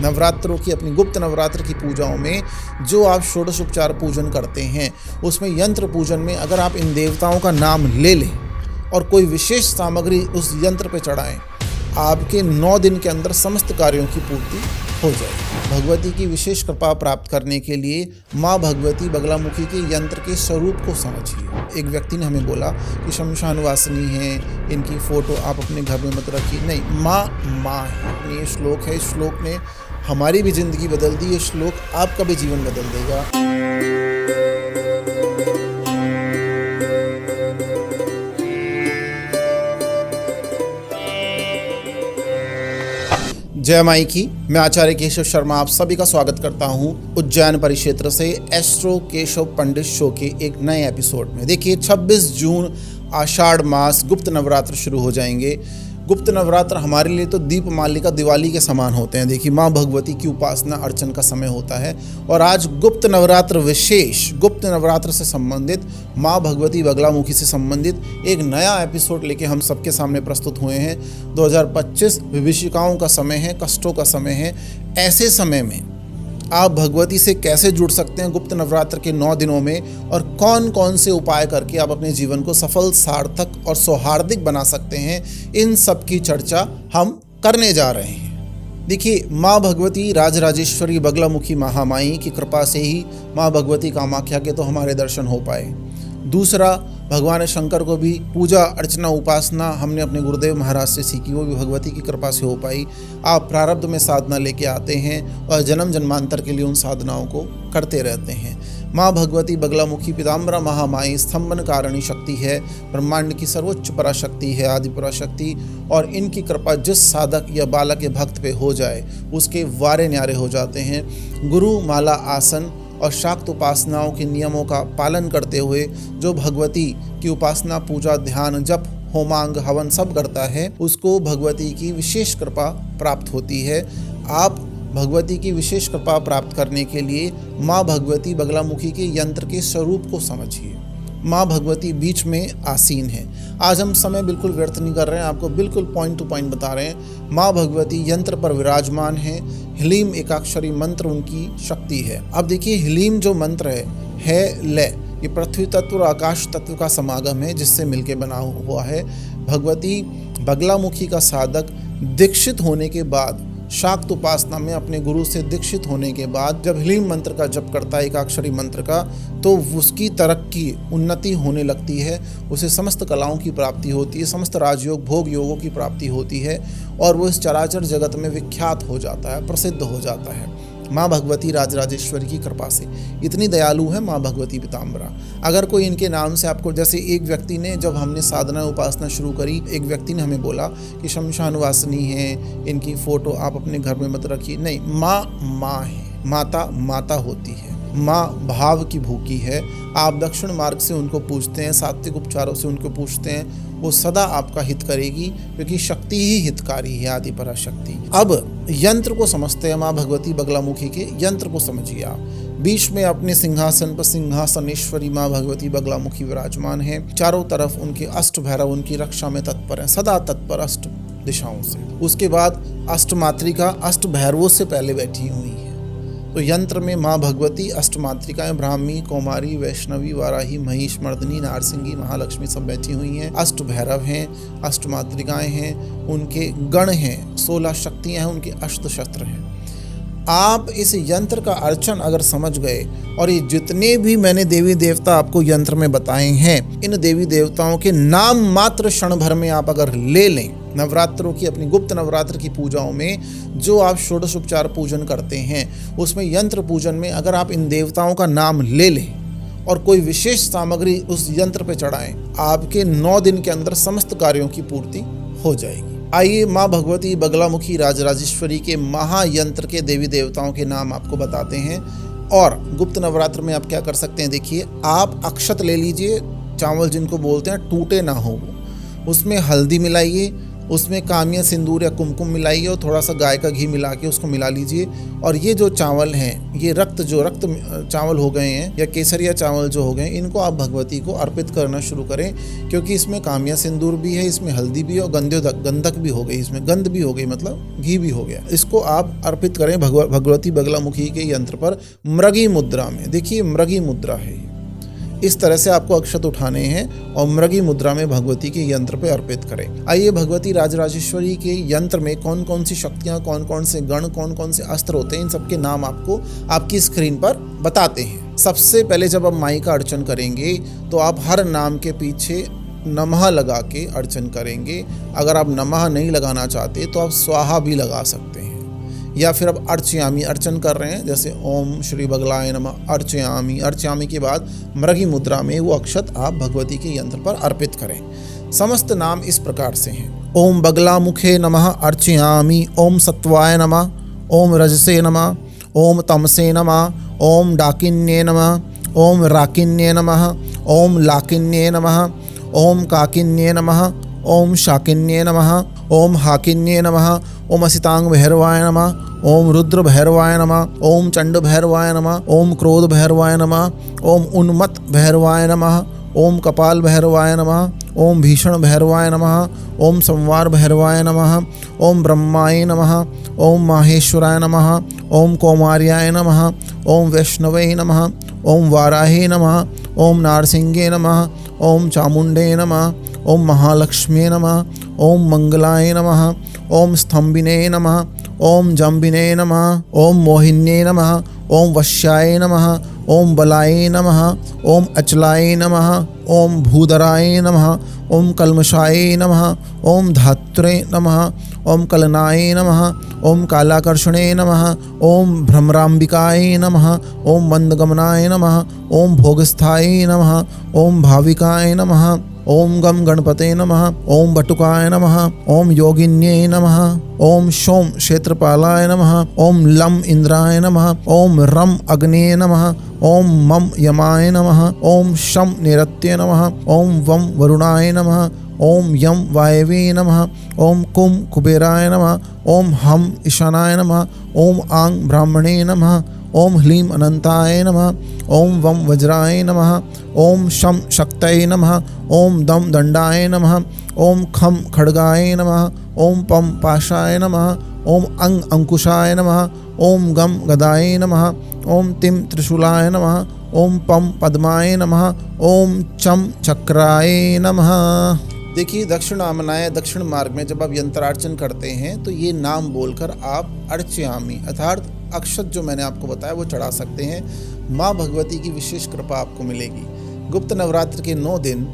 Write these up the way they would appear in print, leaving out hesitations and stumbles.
नवरात्रों की अपनी गुप्त नवरात्र की पूजाओं में जो आप षोडशोपचार पूजन करते हैं, उसमें यंत्र पूजन में अगर आप इन देवताओं का नाम ले लें और कोई विशेष सामग्री उस यंत्र पर चढ़ाएं, आपके 9 दिन के अंदर समस्त कार्यों की पूर्ति हो जाएगी। भगवती की विशेष कृपा प्राप्त करने के लिए माँ भगवती बगलामुखी के यंत्र के स्वरूप को समझिए। एक व्यक्ति ने हमें बोला कि शमशान वासिनी है, इनकी फ़ोटो आप अपने घर में मत रखिए। नहीं, माँ है। ये श्लोक है, इस श्लोक ने हमारी भी ज़िंदगी बदल दी, ये श्लोक आपका भी जीवन बदल देगा। जय माई की। मैं आचार्य केशव शर्मा आप सभी का स्वागत करता हूं उज्जैन परिक्षेत्र से एस्ट्रो केशव पंडित शो के एक नए एपिसोड में। देखिए 26 जून आषाढ़ मास गुप्त नवरात्र शुरू हो जाएंगे। गुप्त नवरात्र हमारे लिए तो दीपमालिका दिवाली के समान होते हैं। देखिए माँ भगवती की उपासना अर्चन का समय होता है और आज गुप्त नवरात्र विशेष गुप्त नवरात्र से संबंधित माँ भगवती बगलामुखी से संबंधित एक नया एपिसोड लेके हम सबके सामने प्रस्तुत हुए हैं। 2025 विभीषिकाओं का समय है, कष्टों का समय है। ऐसे समय में आप भगवती से कैसे जुड़ सकते हैं गुप्त नवरात्र के 9 दिनों में और कौन कौन से उपाय करके आप अपने जीवन को सफल, सार्थक और सौहार्दिक बना सकते हैं, इन सब की चर्चा हम करने जा रहे हैं। देखिए माँ भगवती राजराजेश्वरी बगलामुखी महामाई की कृपा से ही माँ भगवती कामाख्या के तो हमारे दर्शन हो पाए। दूसरा, भगवान शंकर को भी पूजा अर्चना उपासना हमने अपने गुरुदेव महाराज से सीखी, वो भी भगवती की कृपा से हो पाई। आप प्रारब्ध में साधना लेके आते हैं और जन्म जन्मांतर के लिए उन साधनाओं को करते रहते हैं। माँ भगवती बगलामुखी पीताम्बरा महामाई स्तंभन कारिणी शक्ति है, ब्रह्मांड की सर्वोच्च पराशक्ति है, आदि पराशक्ति। और इनकी कृपा जिस साधक या बालक के भक्त पे हो जाए उसके वारे न्यारे हो जाते हैं। गुरु माला आसन और शाक्त उपासनाओं के नियमों का पालन करते हुए जो भगवती की उपासना पूजा ध्यान जप होमांग हवन सब करता है, उसको भगवती की विशेष कृपा प्राप्त होती है। आप भगवती की विशेष कृपा प्राप्त करने के लिए माँ भगवती बगलामुखी के यंत्र के स्वरूप को समझिए। माँ भगवती बीच में आसीन है। आज हम समय बिल्कुल व्यर्थ नहीं कर रहे हैं, आपको बिल्कुल पॉइंट टू पॉइंट बता रहे हैं। माँ भगवती यंत्र पर विराजमान है। ह्लीम एकाक्षरी मंत्र उनकी शक्ति है। अब देखिए ह्लीम जो मंत्र है लय, ये पृथ्वी तत्व और आकाश तत्व का समागम है जिससे मिलके बना हुआ है। भगवती बगलामुखी का साधक दीक्षित होने के बाद, शाक्त उपासना में अपने गुरु से दीक्षित होने के बाद जब ह्लीम मंत्र का जप करता है, एकाक्षरी मंत्र का, तो उसकी तरक्की उन्नति होने लगती है। उसे समस्त कलाओं की प्राप्ति होती है, समस्त राजयोग भोग योगों की प्राप्ति होती है और वो इस चराचर जगत में विख्यात हो जाता है, प्रसिद्ध हो जाता है। माँ भगवती राजराजेश्वरी की कृपा से इतनी दयालु है माँ भगवती पीताम्बरा। अगर कोई इनके नाम से आपको, जैसे एक व्यक्ति ने, जब हमने साधना उपासना शुरू करी, एक व्यक्ति ने हमें बोला कि शमशान वासिनी है, इनकी फ़ोटो आप अपने घर में मत रखिए। नहीं, माँ है, माता होती है। माँ भाव की भूखी है। आप दक्षिण मार्ग से उनको पूछते हैं, सात्विक उपचारों से उनको पूछते हैं, वो सदा आपका हित करेगी क्योंकि शक्ति ही हितकारी है, आदि पराशक्ति। अब यंत्र को समझते हैं, माँ भगवती बगलामुखी के यंत्र को समझिए आप। बीच में अपने सिंहासन पर सिंहासनेश्वरी माँ भगवती बगलामुखी विराजमान है। चारों तरफ उनके अष्ट भैरव उनकी रक्षा में तत्पर है, सदा तत्पर अष्ट दिशाओं से। उसके बाद अष्टमातृका अष्ट भैरवों से पहले बैठी हुई है। तो यंत्र में माँ भगवती अष्टमातृकाएं ब्राह्मी, कौमारी, वैष्णवी, वाराही, महिष मर्दिनी, नारसिंगी, महालक्ष्मी सब बैठी हुई हैं। अष्ट भैरव हैं, अष्टमातृकाएं हैं, उनके गण हैं, 16 शक्तियां हैं, उनके अष्टशस्त्र हैं। आप इस यंत्र का अर्चन अगर समझ गए और ये जितने भी मैंने देवी देवता आपको यंत्र में बताए हैं, इन देवी देवताओं के नाम मात्र क्षण भर में आप अगर ले लें, नवरात्रों की अपनी गुप्त नवरात्र की पूजाओं में जो आप षोडशोपचार पूजन करते हैं, उसमें यंत्र पूजन में अगर आप इन देवताओं का नाम ले लें और कोई विशेष सामग्री उस यंत्र पे चढ़ाएं, आपके 9 दिन के अंदर समस्त कार्यों की पूर्ति हो जाएगी। आइए माँ भगवती बगलामुखी राजराजेश्वरी के महायंत्र के देवी देवताओं के नाम आपको बताते हैं। और गुप्त नवरात्र में आप क्या कर सकते हैं, देखिए आप अक्षत ले लीजिए, चावल जिनको बोलते हैं टूटे ना हो, उसमें हल्दी मिलाइए उसमें कामिया सिंदूर या कुमकुम मिलाइए और थोड़ा सा गाय का घी मिला के उसको मिला लीजिए। और ये जो चावल हैं, ये रक्त चावल हो गए हैं या केसरिया चावल जो हो गए, इनको आप भगवती को अर्पित करना शुरू करें, क्योंकि इसमें कामिया सिंदूर भी है, इसमें हल्दी भी है और गंधक भी हो गई, इसमें गंध भी हो गई, मतलब घी भी हो गया। इसको आप अर्पित करें भगवती बगलामुखी के यंत्र पर मृगी मुद्रा में। देखिए मृगी मुद्रा है, इस तरह से आपको अक्षत उठाने हैं और मृगी मुद्रा में भगवती के यंत्र पे अर्पित करें। आइए भगवती राजराजेश्वरी के यंत्र में कौन कौन सी शक्तियाँ, कौन कौन से गण, कौन कौन से अस्त्र होते हैं, इन सबके नाम आपको आपकी स्क्रीन पर बताते हैं। सबसे पहले जब आप माई का अर्चन करेंगे तो आप हर नाम के पीछे नमः लगा के अर्चन करेंगे। अगर आप नमः नहीं लगाना चाहते तो आप स्वाहा भी लगा सकते हैं, या फिर अब अर्चयामी अर्चन कर रहे हैं, जैसे ओम श्री बगलाय नमः अर्चयामी के बाद मृगी मुद्रा में वो अक्षत आप भगवती के यंत्र पर अर्पित करें। समस्त नाम इस प्रकार से हैं। ओम बगलामुखे नमः अर्चयामी, ओम सत्वाय नमः, ओम रजसे नमः, ओम तमसे नमः, ओम डाकिन्ये नमः, ओम राकिन्ये नमः, ओम लाकिन्ये नमः, ओम काकिन्ये नमः, ओम शाकिन्ये नमः, ओम हाकिन्ये नमः, ओम असितांग भैरवाय नमः, ओम रुद्र भैरवाय नमः, ओम चंड भैरवाय नमः, ओम क्रोध भैरवाय नमः, ओम उन्मत्त भैरवाय नमः, ओम कपाल भैरवाय नमः, ओम भीषण भैरवाय नमः, ओम संवार भैरवाय नमः, ओम ब्रह्माय नमः, ओम माहेश्वराय नमः, ओम कौमार्याय नमः, ओम वैष्णवे नमः, ओम वाराहे नमः, ओम नारसिंहे नमः, ओम चामुंडे नमः, ओम महालक्ष्मी नमः, ओम मंगलाय नमः, ओम स्तंभिने नमः, ओम जम्बिने नमः, ओम मोहिन्ये नमः, ओम वश्याय नमः, ओम बलाय नमः, ओम अचलाय नमः, ओम भूधराय नमः, ओम कल्मषाय नमः, ओम धात्रे नमः, ओम कलनाय नमः, ओम कालाकर्षणे नमः, ओम भ्रमराम्बिकाय नमः, ओम मंदगमनाय नमः, ओम भोगस्थाय नमः, ओम भाविकाय नमः, ओम गम गणपते नमः, ओम बटुकाय नमः, ओम योगिन्ये नमः, ओम शोम क्षेत्रपालाय नमः, ओम लम इंद्राय नमः, ओम रम अग्नेय नमः, ओम मम यमाय नमः, ओम शम निरत्य नमः, ओम वम वरुणाय नमः, ओम यम वायवे नमः, ओम कुम कुबेराय नमः, ओम हम ईशानाय नमः, ओम आंग ब्राह्मणे नमः, ओम ह्लीं अनंताय नमः, ओम वम वज्राय नमः, ओम शम शक्तये नमः, ओम दम दंडाय नमः, ओम खम खड्गाय नमः, ओम पम पाशाय नमः, ओम अंग अंकुशाय नमः, ओम गम गदाय नमः, ओम तिम त्रिशूलाय नमः, ओम पम पद्माय नमः, ओम चम चक्राय नमः। देखिए दक्षिणामनाय दक्षिण मार्ग में जब आप यंत्रार्चन करते हैं तो ये नाम बोलकर आप अर्चयामी अर्थात अक्षत जो मैंने आपको बताया वो चढ़ा सकते हैं। माँ भगवती की विशेष कृपा आपको मिलेगी। गुप्त नवरात्र के 9 दिन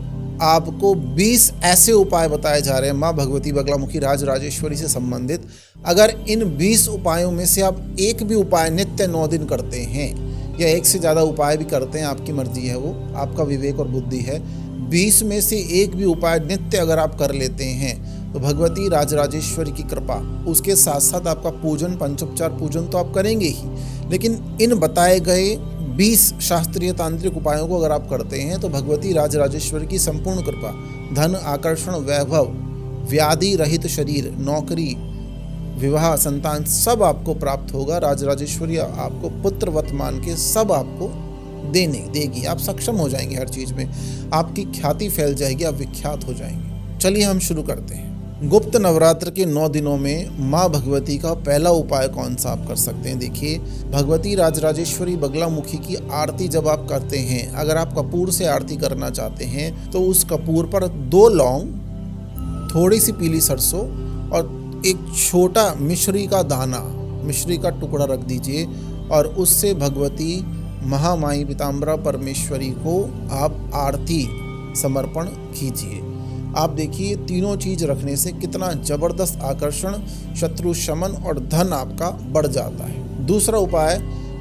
आपको 20 ऐसे उपाय बताए जा रहे हैं माँ भगवती बगलामुखी राजराजेश्वरी से संबंधित। अगर इन 20 उपायों में से आप एक भी उपाय नित्य 9 दिन करते हैं या एक से ज़्यादा उपाय भी करते हैं, आपकी मर्जी है, वो आपका विवेक और बुद्धि है, 20 में से एक भी उपाय नित्य अगर आप कर लेते हैं तो भगवती राजराजेश्वरी की कृपा, उसके साथ साथ आपका पूजन, पंचोपचार पूजन तो आप करेंगे ही, लेकिन इन बताए गए 20 शास्त्रीय तांत्रिक उपायों को अगर आप करते हैं तो भगवती राजराजेश्वरी की संपूर्ण कृपा, धन, आकर्षण, वैभव, व्याधि रहित शरीर, नौकरी, विवाह, संतान सब आपको प्राप्त होगा। राजराजेश्वरी आपको पुत्रवत मान के सब आपको देगी। आप सक्षम हो जाएंगे हर चीज़ में, आपकी ख्याति फैल जाएगी, आप विख्यात हो जाएंगे। चलिए हम शुरू करते हैं। गुप्त नवरात्र के 9 दिनों में माँ भगवती का पहला उपाय कौन सा आप कर सकते हैं। देखिए भगवती राजराजेश्वरी बगलामुखी की आरती जब आप करते हैं, अगर आप कपूर से आरती करना चाहते हैं तो उस कपूर पर 2 लौंग, थोड़ी सी पीली सरसों और एक छोटा मिश्री का दाना, मिश्री का टुकड़ा रख दीजिए और उससे भगवती महामाई पीताम्बरा परमेश्वरी को आप आरती समर्पण कीजिए। आप देखिए तीनों चीज़ रखने से कितना ज़बरदस्त आकर्षण, शत्रु शमन और धन आपका बढ़ जाता है। दूसरा उपाय,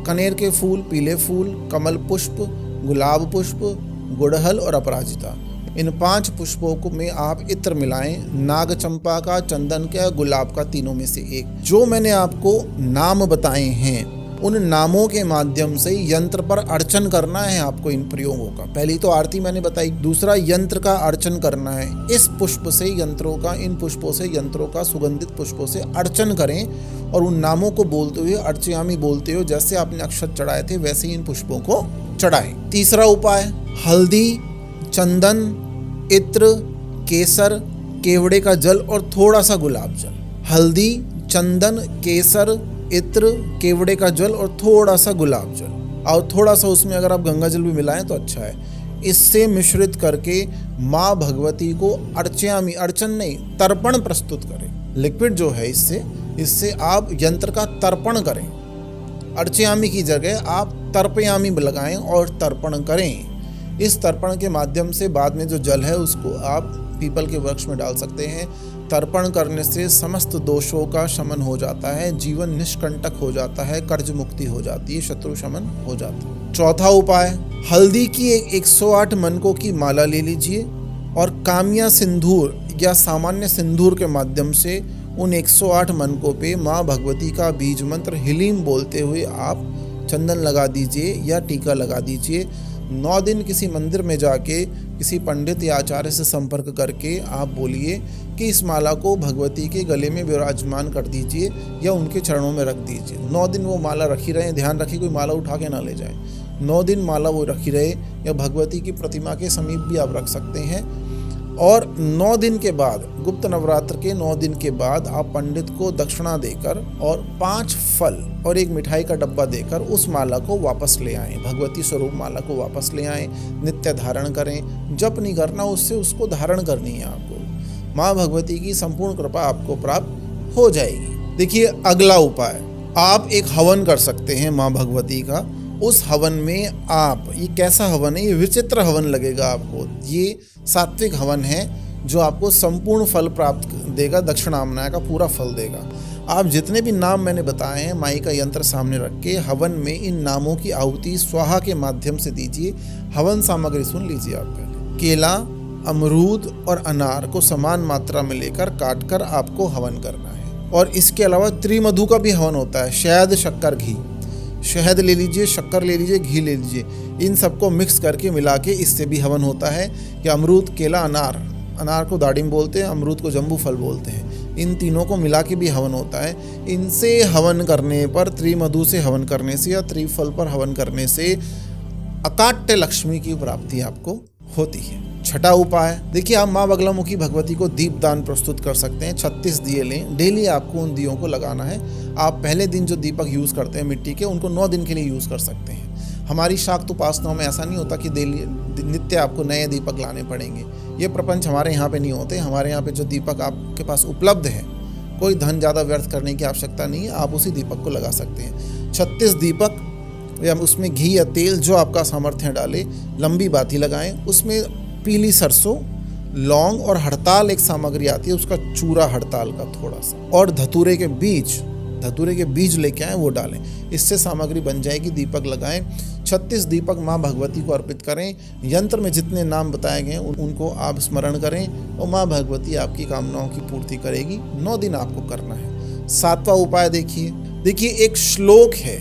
कनेर के फूल, पीले फूल, कमल पुष्प, गुलाब पुष्प, गुड़हल और अपराजिता, इन 5 पुष्पों को में आप इत्र मिलाएं, नाग चंपा का, चंदन का, गुलाब का, तीनों में से एक। जो मैंने आपको नाम बताए हैं उन नामों के माध्यम से यंत्र पर अर्चन करना है आपको इन प्रयोगों का। पहली तो आरती मैंने बताई, दूसरा यंत्र का अर्चन करना है। इस पुष्प से यंत्रों का, इन पुष्पों से यंत्रों का, सुगंधित पुष्पों से अर्चन करें और उन नामों को बोलते हुए, अर्चयामी बोलते हुए, जैसे आपने अक्षत चढ़ाए थे वैसे ही इन पुष्पों को चढ़ाएं। तीसरा उपाय, हल्दी, चंदन, इत्र, केसर, केवड़े का जल और थोड़ा सा गुलाब जल। हल्दी, चंदन, केसर, इत्र, केवड़े का जल और थोड़ा सा गुलाब जल, और थोड़ा सा उसमें अगर आप गंगा जल भी मिलाएं तो अच्छा है। इससे मिश्रित करके माँ भगवती को अर्चयामी, अर्चन नहीं, तर्पण प्रस्तुत करें। लिक्विड जो है इससे आप यंत्र का तर्पण करें। अर्चयामी की जगह आप तर्पयामी लगाएं और तर्पण करें। इस तर्पण के माध्यम से बाद में जो जल है उसको आप पीपल के वृक्ष में डाल सकते हैं। तर्पण करने से समस्त दोषों का शमन हो जाता है, जीवन निष्कंटक हो जाता है, कर्ज मुक्ति हो जाती है, शत्रु शमन हो जाता है। चौथा उपाय, हल्दी की 108 मनकों की माला ले लीजिए और कामिया सिंदूर या सामान्य सिंदूर के माध्यम से उन 108 मनकों पे माँ भगवती का बीज मंत्र हिलीम बोलते हुए आप चंदन लगा दीजिए या टीका लगा दीजिए। 9 दिन किसी मंदिर में जाके किसी पंडित या आचार्य से संपर्क करके आप बोलिए कि इस माला को भगवती के गले में विराजमान कर दीजिए या उनके चरणों में रख दीजिए। 9 दिन वो माला रखी रहे, ध्यान रखिए कोई माला उठा के ना ले जाए। 9 दिन माला वो रखी रहे, या भगवती की प्रतिमा के समीप भी आप रख सकते हैं। और 9 दिन के बाद, गुप्त नवरात्र के 9 दिन के बाद आप पंडित को दक्षिणा देकर और 5 फल और 1 मिठाई का डब्बा देकर उस माला को वापस ले आएं। भगवती स्वरूप माला को वापस ले आएं, नित्य धारण करें। जप नहीं करना, उससे उसको धारण करनी है आपको। माँ भगवती की संपूर्ण कृपा आपको प्राप्त हो जाएगी। देखिए अगला उपाय, आप एक हवन कर सकते हैं माँ भगवती का। उस हवन में आप, ये कैसा हवन है, ये विचित्र हवन लगेगा आपको। ये सात्विक हवन है जो आपको संपूर्ण फल प्राप्त देगा, दक्षिणामनाय का पूरा फल देगा। आप जितने भी नाम मैंने बताए हैं, माई का यंत्र सामने रख के हवन में इन नामों की आहुति स्वाहा के माध्यम से दीजिए। हवन सामग्री सुन लीजिए आप पहले। केला, अमरूद और अनार को समान मात्रा में लेकर काट कर आपको हवन करना है। और इसके अलावा त्रिमधु का भी हवन होता है, शहद, शक्कर, घी। शहद ले लीजिए, शक्कर ले लीजिए, घी ले लीजिए, इन सबको मिक्स करके मिला के इससे भी हवन होता है। कि अमरूद, केला, अनार को दाड़िम बोलते हैं, अमरूद को जम्बू फल बोलते हैं, इन तीनों को मिला के भी हवन होता है। इनसे हवन करने पर, त्रिमधु से हवन करने से या त्रिफल पर हवन करने से अकाट्य लक्ष्मी की प्राप्ति आपको होती है। छठा उपाय, देखिए आप माँ बगलामुखी भगवती को दीपदान प्रस्तुत कर सकते हैं। 36 दिए लें, डेली आपको उन दियों को लगाना है। आप पहले दिन जो दीपक यूज़ करते हैं मिट्टी के, उनको 9 दिन के लिए यूज़ कर सकते हैं। हमारी शाक्त उपासनाओं में ऐसा नहीं होता कि नित्य आपको नए दीपक लाने पड़ेंगे। ये प्रपंच हमारे यहाँ पे नहीं होते। हमारे यहाँ पे जो दीपक आपके पास उपलब्ध है, कोई धन ज़्यादा व्यर्थ करने की आवश्यकता नहीं है, आप उसी दीपक को लगा सकते हैं। 36 दीपक, या उसमें घी या तेल जो आपका सामर्थ्य डालें, लंबी बाती लगाएं, उसमें पीली सरसों, लौंग और हड़ताल एक सामग्री आती है, उसका चूरा हड़ताल का थोड़ा सा, और धतूरे के बीज लेके आएँ, वो डालें। इससे सामग्री बन जाएगी, दीपक लगाएं। 36 दीपक माँ भगवती को अर्पित करें। यंत्र में जितने नाम बताए गए उनको आप स्मरण करें और माँ भगवती आपकी कामनाओं की पूर्ति करेगी। 9 दिन आपको करना है। 7वां उपाय देखिए एक श्लोक है,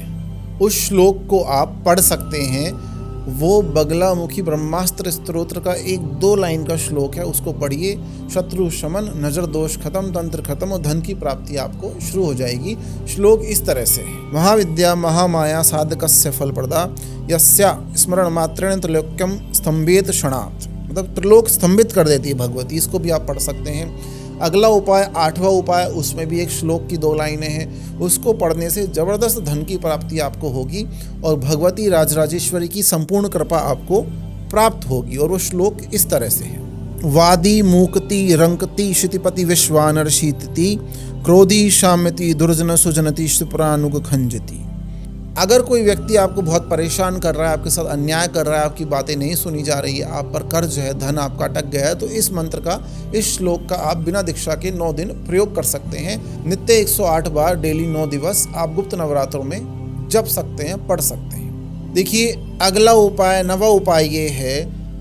उस श्लोक को आप पढ़ सकते हैं। वो बगलामुखी ब्रह्मास्त्र स्तोत्र का 1-2 लाइन का श्लोक है, उसको पढ़िए। शत्रु शमन, नजर दोष खत्म, तंत्र खत्म और धन की प्राप्ति आपको शुरू हो जाएगी। श्लोक इस तरह से है, महाविद्या महामाया साधकस्य फलप्रदा यस्या स्मरण मात्रेण त्रिलोक्यम स्तंभित क्षणात्, मतलब त्रिलोक स्तंभित कर देती है भगवती। इसको भी आप पढ़ सकते हैं। अगला उपाय 8वां उपाय, उसमें भी एक श्लोक की 2 लाइनें हैं, उसको पढ़ने से जबरदस्त धन की प्राप्ति आपको होगी और भगवती राजराजेश्वरी की संपूर्ण कृपा आपको प्राप्त होगी। और वो श्लोक इस तरह से है, वादी मूकति रंकति क्षितिपति विश्वानर शीतति क्रोधी शाम्यति दुर्जन सुजनति सुप्रानुग खंजति। अगर कोई व्यक्ति आपको बहुत परेशान कर रहा है, आपके साथ अन्याय कर रहा है, आपकी बातें नहीं सुनी जा रही है, आप पर कर्ज है, धन आपका अटक गया है, तो इस मंत्र का, इस श्लोक का आप बिना दीक्षा के 9 दिन प्रयोग कर सकते हैं। नित्य 108 बार डेली 9 दिवस आप गुप्त नवरात्रों में जप सकते हैं, पढ़ सकते हैं। देखिए अगला उपाय, 9वां उपाय ये है,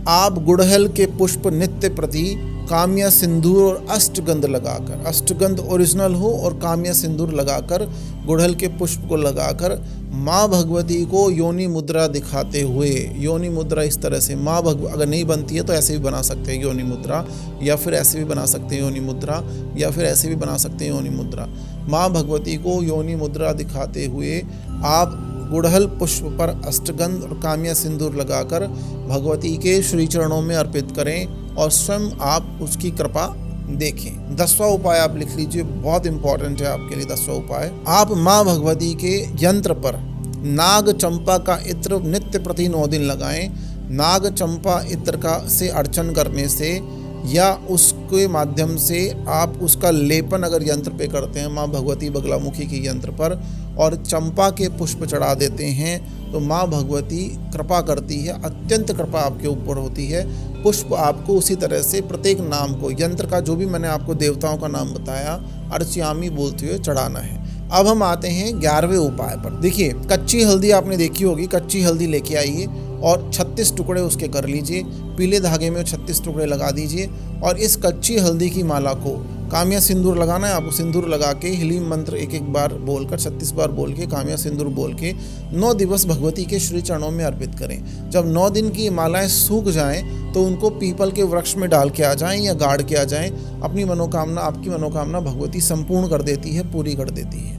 आप गुड़हल के पुष्प नित्य प्रति काम्या सिंदूर और अष्टगंध लगाकर, अष्टगंध ओरिजिनल हो और काम्या सिंदूर लगाकर, गुड़हल के पुष्प को लगाकर माँ भगवती को योनि मुद्रा दिखाते हुए, योनि मुद्रा इस तरह से माँ अगर नहीं बनती है तो ऐसे भी बना सकते हैं योनि मुद्रा, या फिर ऐसे भी बना सकते हैं योनि मुद्रा, या फिर ऐसे भी बना सकते हैं योनि मुद्रा। माँ भगवती को योनि मुद्रा दिखाते हुए आप गुड़हल पुष्प पर अष्टगंध और काम्या सिंदूर लगाकर भगवती के श्री चरणों में अर्पित करें और स्वयं आप उसकी कृपा देखें। 10वां उपाय आप लिख लीजिए, बहुत इंपॉर्टेंट है आपके लिए 10वां उपाय। आप माँ भगवती के यंत्र पर नाग चंपा का इत्र नित्य प्रति 9 दिन लगाएं। नाग चंपा इत्र का से अर्चन करने से या उसके माध्यम से आप उसका लेपन अगर यंत्र पे करते हैं माँ भगवती बगलामुखी के यंत्र पर और चंपा के पुष्प चढ़ा देते हैं तो माँ भगवती कृपा करती है, अत्यंत कृपा आपके ऊपर होती है। पुष्प आपको उसी तरह से प्रत्येक नाम को, यंत्र का जो भी मैंने आपको देवताओं का नाम बताया, अर्चयामी बोलते हुए चढ़ाना है। अब हम आते हैं 11वें उपाय पर। देखिए, कच्ची हल्दी आपने देखी होगी, कच्ची हल्दी लेके आइए और 36 टुकड़े उसके कर लीजिए, पीले धागे में 36 टुकड़े लगा दीजिए और इस कच्ची हल्दी की माला को काम्या सिंदूर लगाना है आपको। सिंदूर लगा के हीलिंग मंत्र एक बार बोलकर 36 बार बोल के काम्या सिंदूर बोल के 9 दिवस भगवती के श्री चरणों में अर्पित करें। जब 9 दिन की मालाएं सूख जाएं तो उनको पीपल के वृक्ष में डाल के आ जाएं या गाड़ के आ जाएं। अपनी मनोकामना, आपकी मनोकामना भगवती संपूर्ण कर देती है, पूरी कर देती है।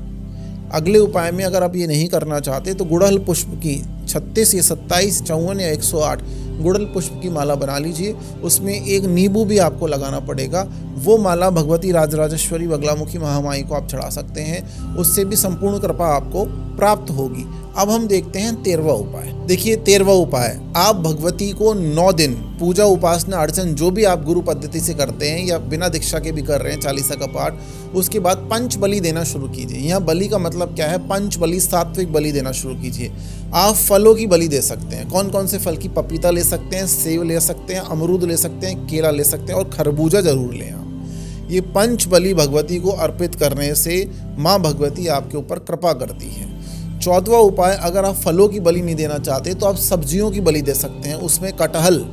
अगले उपाय में अगर आप ये नहीं करना चाहते तो गुड़हल पुष्प की 36 या 27, 54 या 108 गुड़हल पुष्प की माला बना लीजिए। उसमें एक नींबू भी आपको लगाना पड़ेगा। वो माला भगवती राजराजेश्वरी बगलामुखी महामाई को आप चढ़ा सकते हैं, उससे भी संपूर्ण कृपा आपको प्राप्त होगी। अब हम देखते हैं 13वां उपाय। देखिए 13वां उपाय, आप भगवती को 9 दिन पूजा उपासना अर्चन जो भी आप गुरु पद्धति से करते हैं या बिना दीक्षा के भी कर रहे हैं, 40 का पाठ, उसके बाद पंच बलि देना शुरू कीजिए। यहाँ बलि का मतलब क्या है? पंच बलि, सात्विक बलि देना शुरू कीजिए। आप फलों की बलि दे सकते हैं। कौन कौन से फल की? पपीता ले सकते हैं, सेब ले सकते हैं, अमरूद ले सकते हैं, केला ले सकते हैं और खरबूजा जरूर लें आप। ये पंच बलि भगवती को अर्पित करने से माँ भगवती आपके ऊपर कृपा करती है। 14वां उपाय, अगर आप फलों की बलि नहीं देना चाहते तो आप सब्जियों की बलि दे सकते हैं। उसमें कटहल,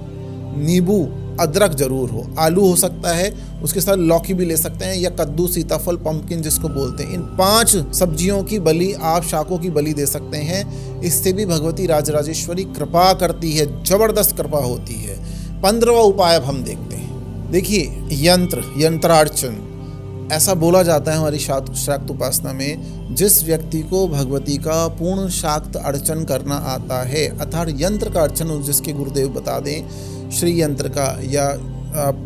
नींबू, अदरक जरूर हो, आलू हो सकता है, उसके साथ लौकी भी ले सकते हैं या कद्दू, सीताफल, पंपकिन जिसको बोलते हैं। इन 5 सब्जियों की बलि, आप शाकों की बलि दे सकते हैं। इससे भी भगवती राजराजेश्वरी कृपा करती है, जबरदस्त कृपा होती है। 15वां उपाय अब हम देखते हैं। देखिए, यंत्रार्चन ऐसा बोला जाता है हमारी शाक्त उपासना में, जिस व्यक्ति को भगवती का पूर्ण शाक्त अर्चन करना आता है, अर्थात यंत्र का अर्चन जिसके गुरुदेव बता दें, श्री यंत्र का या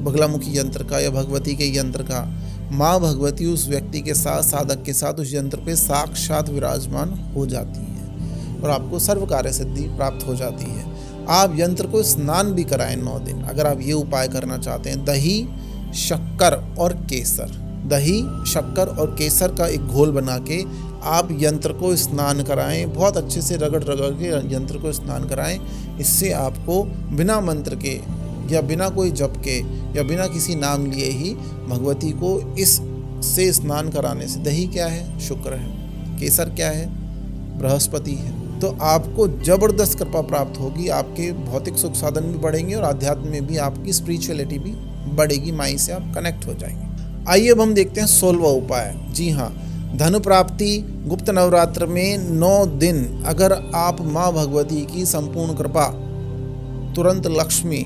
बगलामुखी यंत्र का या भगवती के यंत्र का, माँ भगवती उस व्यक्ति के साथ, साधक के साथ उस यंत्र पे साक्षात विराजमान हो जाती है और आपको सर्व कार्य सिद्धि प्राप्त हो जाती है। आप यंत्र को स्नान भी कराएं 9 दिन, अगर आप ये उपाय करना चाहते हैं। दही, शक्कर और केसर, दही, शक्कर और केसर का एक घोल बना के आप यंत्र को स्नान कराएं, बहुत अच्छे से रगड़ के यंत्र को स्नान कराएं। इससे आपको बिना मंत्र के या बिना कोई जप के या बिना किसी नाम लिए ही भगवती को इससे स्नान कराने से, दही क्या है? शुक्र है। केसर क्या है? बृहस्पति है। तो आपको जबरदस्त कृपा प्राप्त होगी, आपके भौतिक सुख साधन भी बढ़ेंगे और आध्यात्म में भी आपकी स्पिरिचुअलिटी भी बढ़ेगी, माई से आप कनेक्ट हो जाएंगे। आइए अब हम देखते हैं 16वां उपाय। जी हाँ, धन प्राप्ति। गुप्त नवरात्र में 9 दिन अगर आप माँ भगवती की संपूर्ण कृपा, तुरंत लक्ष्मी,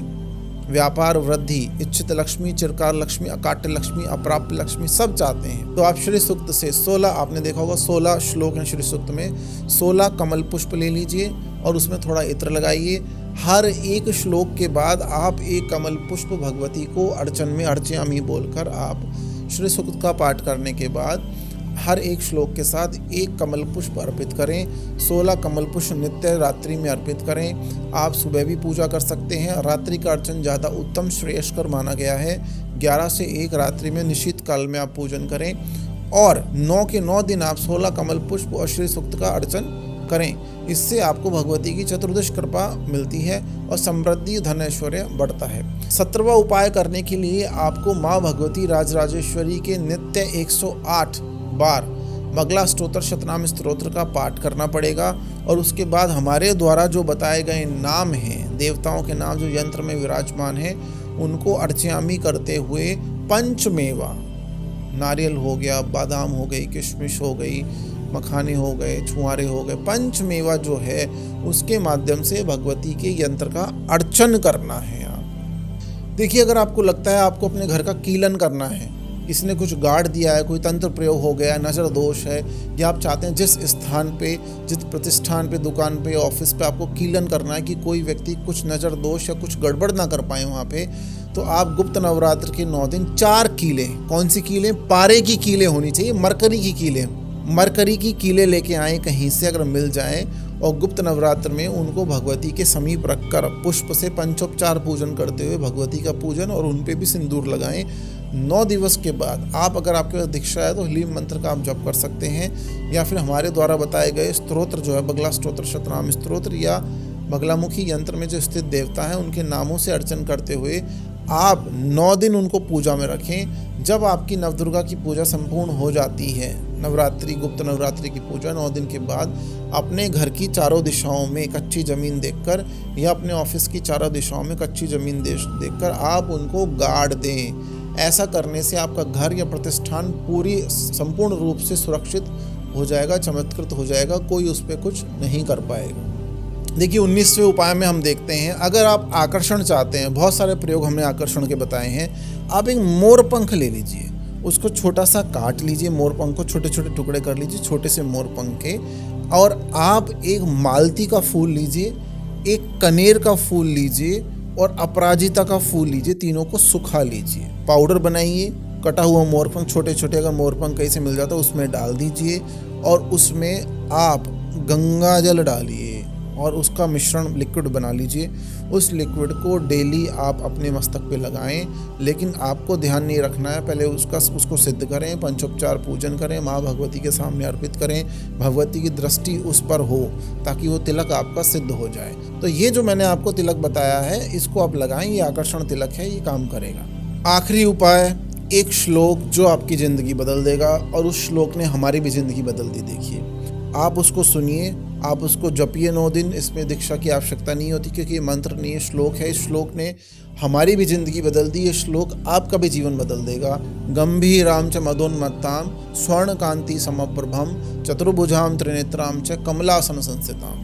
व्यापार वृद्धि, इच्छित लक्ष्मी, चिरकाल लक्ष्मी, अकाट्य लक्ष्मी, अप्राप्त लक्ष्मी सब चाहते हैं तो आप श्री सूक्त से 16, आपने देखा होगा 16 श्लोक हैं श्री सूक्त में, 16 कमल पुष्प ले लीजिए और उसमें थोड़ा इत्र लगाइए। हर एक श्लोक के बाद आप एक कमल पुष्प भगवती को अर्चन में अर्चयामी बोलकर आप श्री सूक्त का पाठ करने के बाद हर एक श्लोक के साथ एक कमल पुष्प अर्पित करें। 16 कमल पुष्प नित्य रात्रि में अर्पित करें। आप सुबह भी पूजा कर सकते हैं। रात्रि का अर्चन ज़्यादा उत्तम श्रेयस्कर माना गया है। 11 से 1 रात्रि में निश्चित काल में आप पूजन करें और 9 के 9 दिन आप 16 कमल पुष्प और श्री सूक्त का अर्चन करें। इससे आपको भगवती की चतुर्दश कृपा मिलती है और समृद्धि, धन, ऐश्वर्य बढ़ता है। 17वां उपाय करने के लिए आपको माँ भगवती राजराजेश्वरी के नित्य 108 बार मंगला स्तोत्र, शतनाम स्तोत्र का पाठ करना पड़ेगा और उसके बाद हमारे द्वारा जो बताए गए नाम हैं, देवताओं के नाम जो यंत्र में विराजमान हैं, उनको अर्च्यामी करते हुए पंचमेवा, नारियल हो गया, बादाम हो गई, किशमिश हो गई, मखाने हो गए, छुआरे हो गए, पंचमेवा जो है उसके माध्यम से भगवती के यंत्र का अर्चन करना है। आप देखिए, अगर आपको लगता है आपको अपने घर का कीलन करना है, किसी ने कुछ गाड़ दिया है, कोई तंत्र प्रयोग हो गया, नज़र दोष है, या आप चाहते हैं जिस स्थान पे, जिस प्रतिष्ठान पे, दुकान पे, ऑफिस पे आपको कीलन करना है कि कोई व्यक्ति कुछ नज़र दोष या कुछ गड़बड़ ना कर पाए वहाँ पे, तो आप गुप्त नवरात्र के 9 दिन 4 कीलें, कौन सी कीलें? पारे की कीलें होनी चाहिए, मरकरी की कीलें, मरकरी की कीलें लेके आएँ कहीं से अगर मिल जाएँ, और गुप्त नवरात्र में उनको भगवती के समीप रखकर पुष्प से पंचोपचार पूजन करते हुए भगवती का पूजन और उन पे भी सिंदूर लगाएं। 9 दिवस के बाद आप, अगर आपके पास दीक्षा है तो ह्लीम मंत्र का आप जप कर सकते हैं, या फिर हमारे द्वारा बताए गए स्तोत्र जो है, बगला स्तोत्र, शतनाम स्तोत्र, या बगलामुखी यंत्र में जो स्थित देवता है उनके नामों से अर्चन करते हुए आप 9 दिन उनको पूजा में रखें। जब आपकी नवदुर्गा की पूजा संपूर्ण हो जाती है, नवरात्रि, गुप्त नवरात्रि की पूजा 9 दिन के बाद, अपने घर की चारों दिशाओं में कच्ची ज़मीन देखकर या अपने ऑफिस की चारों दिशाओं में कच्ची ज़मीन देखकर आप उनको गाड़ दें। ऐसा करने से आपका घर या प्रतिष्ठान पूरी संपूर्ण रूप से सुरक्षित हो जाएगा, चमत्कृत हो जाएगा, कोई उस पर कुछ नहीं कर पाएगा। देखिए, 19वें उपाय में हम देखते हैं, अगर आप आकर्षण चाहते हैं, बहुत सारे प्रयोग हमने आकर्षण के बताए हैं, आप एक मोर पंख ले लीजिए, उसको छोटा सा काट लीजिए, मोर पंख को छोटे छोटे टुकड़े कर लीजिए, छोटे से मोर पंख के, और आप एक मालती का फूल लीजिए, एक कनेर का फूल लीजिए और अपराजिता का फूल लीजिए, तीनों को सुखा लीजिए, पाउडर बनाइए, कटा हुआ मोरपंख छोटे छोटे, अगर मोरपंख कहीं से मिल जाता है उसमें डाल दीजिए, और उसमें आप गंगा जल डालिए और उसका मिश्रण लिक्विड बना लीजिए। उस लिक्विड को डेली आप अपने मस्तक पे लगाएं, लेकिन आपको ध्यान नहीं रखना है, पहले उसको सिद्ध करें, पंचोपचार पूजन करें, माँ भगवती के सामने अर्पित करें, भगवती की दृष्टि उस पर हो ताकि वो तिलक आपका सिद्ध हो जाए। तो ये जो मैंने आपको तिलक बताया है, इसको आप लगाएं, ये आकर्षण तिलक है, ये काम करेगा। आखिरी उपाय, एक श्लोक जो आपकी ज़िंदगी बदल देगा, और उस श्लोक ने हमारी भी ज़िंदगी बदल दी। देखिए, आप उसको सुनिए, आप उसको जपिए 9 दिन, इसमें दीक्षा की आवश्यकता नहीं होती क्योंकि ये मंत्र नहीं है, श्लोक है। इस श्लोक ने हमारी भी ज़िंदगी बदल दी, ये श्लोक आपका भी जीवन बदल देगा। गंभीराम च मदोन्मत्ताम स्वर्ण कांति समप्रभम चतुर्भुजाम त्रिनेत्राम च कमलासन संस्थिताम।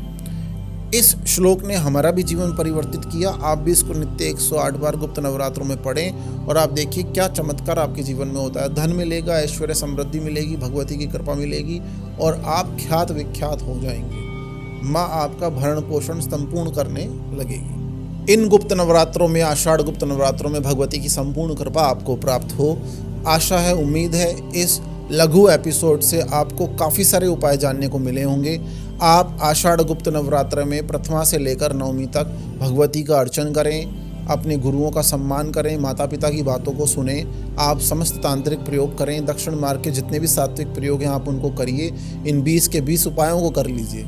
इस श्लोक ने हमारा भी जीवन परिवर्तित किया। आप भी इसको नित्य 108 बार गुप्त नवरात्रों में पढ़ें और आप देखिए क्या चमत्कार आपके जीवन में होता है। धन मिलेगा, ऐश्वर्य समृद्धि मिलेगी, भगवती की कृपा मिलेगी और आप ख्यात विख्यात हो जाएंगे। माँ आपका भरण पोषण संपूर्ण करने लगेगी। इन गुप्त नवरात्रों में, आषाढ़ गुप्त नवरात्रों में भगवती की संपूर्ण कृपा आपको प्राप्त हो। आशा है, उम्मीद है इस लघु एपिसोड से आपको काफ़ी सारे उपाय जानने को मिले होंगे। आप आषाढ़ गुप्त नवरात्र में प्रथमा से लेकर नवमी तक भगवती का अर्चन करें, अपने गुरुओं का सम्मान करें, माता पिता की बातों को सुने, आप समस्त तांत्रिक प्रयोग करें, दक्षिण मार्ग के जितने भी सात्विक प्रयोग हैं आप उनको करिए। इन 20 के 20 उपायों को कर लीजिए।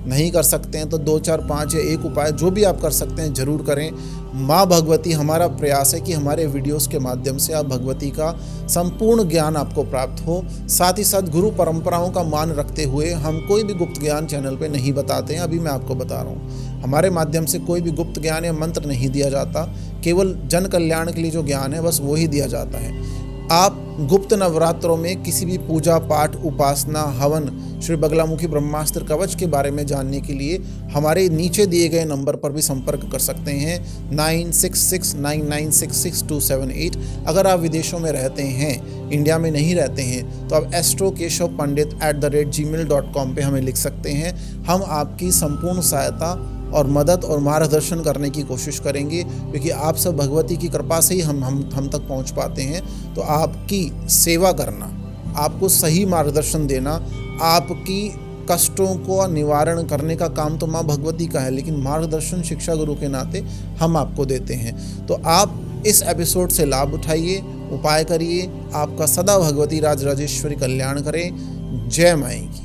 नहीं कर सकते हैं तो 2, 4, 5 या 1 उपाय जो भी आप कर सकते हैं ज़रूर करें। माँ भगवती, हमारा प्रयास है कि हमारे वीडियोस के माध्यम से आप भगवती का संपूर्ण ज्ञान आपको प्राप्त हो। साथ ही साथ गुरु परंपराओं का मान रखते हुए हम कोई भी गुप्त ज्ञान चैनल पे नहीं बताते हैं। अभी मैं आपको बता रहा हूँ, हमारे माध्यम से कोई भी गुप्त ज्ञान या मंत्र नहीं दिया जाता, केवल जन कल्याण के लिए जो ज्ञान है बस वो ही दिया जाता है। आप गुप्त नवरात्रों में किसी भी पूजा पाठ, उपासना, हवन, श्री बगलामुखी ब्रह्मास्त्र कवच के बारे में जानने के लिए हमारे नीचे दिए गए नंबर पर भी संपर्क कर सकते हैं 9669966278। अगर आप विदेशों में रहते हैं, इंडिया में नहीं रहते हैं, तो आप astrokeshwpandit@gmail.com पे हमें लिख सकते हैं। हम आपकी संपूर्ण सहायता और मदद और मार्गदर्शन करने की कोशिश करेंगे, क्योंकि आप सब भगवती की कृपा से ही हम तक पहुंच पाते हैं। तो आपकी सेवा करना, आपको सही मार्गदर्शन देना, आपकी कष्टों को निवारण करने का काम तो माँ भगवती का है, लेकिन मार्गदर्शन शिक्षा गुरु के नाते हम आपको देते हैं। तो आप इस एपिसोड से लाभ उठाइए, उपाय करिए। आपका सदा भगवती राजराजेश्वरी कल्याण करें। जय माई की।